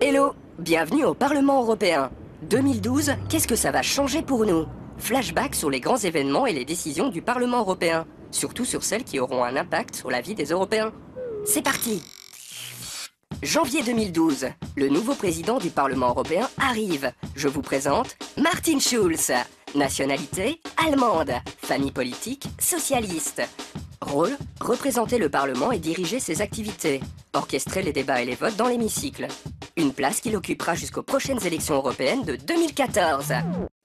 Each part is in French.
Hello, bienvenue au Parlement européen. 2012, qu'est-ce que ça va changer pour nous? Flashback sur les grands événements et les décisions du Parlement européen, surtout sur celles qui auront un impact sur la vie des Européens. C'est parti! Janvier 2012, le nouveau président du Parlement européen arrive. Je vous présente Martin Schulz. Nationalité allemande, famille politique socialiste. Rôle, représenter le Parlement et diriger ses activités, orchestrer les débats et les votes dans l'hémicycle. Une place qu'il occupera jusqu'aux prochaines élections européennes de 2014.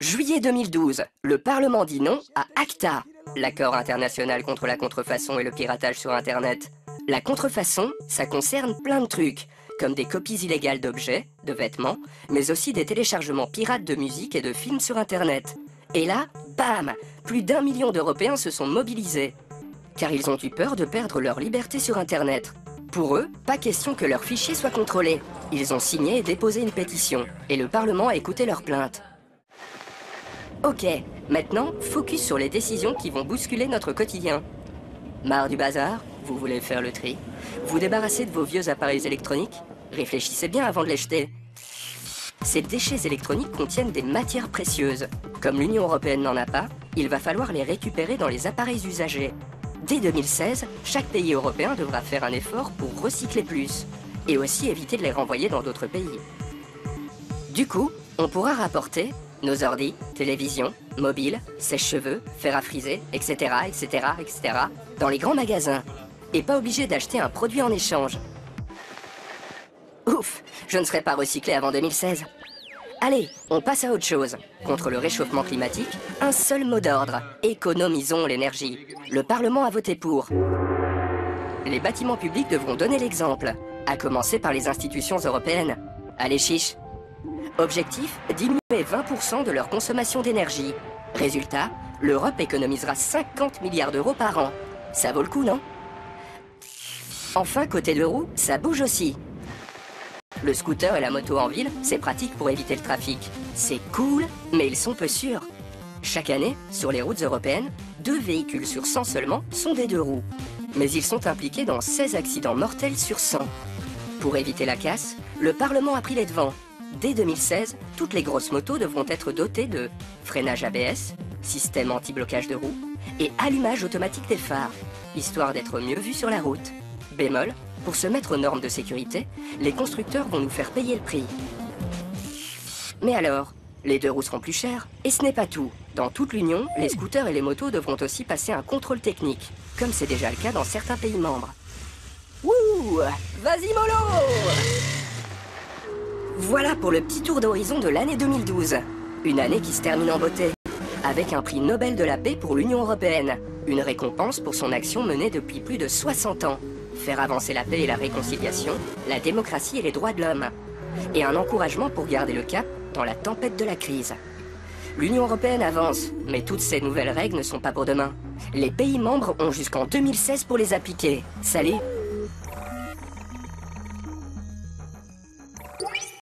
Juillet 2012, le Parlement dit non à ACTA, l'accord international contre la contrefaçon et le piratage sur Internet. La contrefaçon, ça concerne plein de trucs, comme des copies illégales d'objets, de vêtements, mais aussi des téléchargements pirates de musique et de films sur Internet. Et là, bam, plus d'1 million d'Européens se sont mobilisés. Car ils ont eu peur de perdre leur liberté sur Internet. Pour eux, pas question que leurs fichiers soient contrôlés. Ils ont signé et déposé une pétition, et le Parlement a écouté leurs plaintes. Ok, maintenant, focus sur les décisions qui vont bousculer notre quotidien. Marre du bazar? Vous voulez faire le tri? Vous débarrasser de vos vieux appareils électroniques? Réfléchissez bien avant de les jeter. Ces déchets électroniques contiennent des matières précieuses. Comme l'Union européenne n'en a pas, il va falloir les récupérer dans les appareils usagés. Dès 2016, chaque pays européen devra faire un effort pour recycler plus, et aussi éviter de les renvoyer dans d'autres pays. Du coup, on pourra rapporter nos ordis, télévisions, mobiles, sèche-cheveux, fer à friser, etc., dans les grands magasins, et pas obligé d'acheter un produit en échange. Ouf, je ne serai pas recyclé avant 2016. Allez, on passe à autre chose. Contre le réchauffement climatique, un seul mot d'ordre. Économisons l'énergie. Le Parlement a voté pour. Les bâtiments publics devront donner l'exemple, à commencer par les institutions européennes. Allez chiche. Objectif, diminuer 20% de leur consommation d'énergie. Résultat, l'Europe économisera 50 milliards d'euros par an. Ça vaut le coup, non? Enfin, côté de l'euro, ça bouge aussi. Le scooter et la moto en ville, c'est pratique pour éviter le trafic. C'est cool, mais ils sont peu sûrs. Chaque année, sur les routes européennes, 2 véhicules sur 100 seulement sont des 2 roues. Mais ils sont impliqués dans 16 accidents mortels sur 100. Pour éviter la casse, le Parlement a pris les devants. Dès 2016, toutes les grosses motos devront être dotées de freinage ABS, système anti-blocage de roues et allumage automatique des phares, histoire d'être mieux vues sur la route. Bémol, pour se mettre aux normes de sécurité, les constructeurs vont nous faire payer le prix. Mais alors, les 2 roues seront plus chères, et ce n'est pas tout. Dans toute l'Union, les scooters et les motos devront aussi passer un contrôle technique, comme c'est déjà le cas dans certains pays membres. Wouh! Vas-y mollo! Voilà pour le petit tour d'horizon de l'année 2012. Une année qui se termine en beauté, avec un prix Nobel de la paix pour l'Union européenne, une récompense pour son action menée depuis plus de 60 ans. Faire avancer la paix et la réconciliation, la démocratie et les droits de l'homme. Et un encouragement pour garder le cap dans la tempête de la crise. L'Union européenne avance, mais toutes ces nouvelles règles ne sont pas pour demain. Les pays membres ont jusqu'en 2016 pour les appliquer. Salut!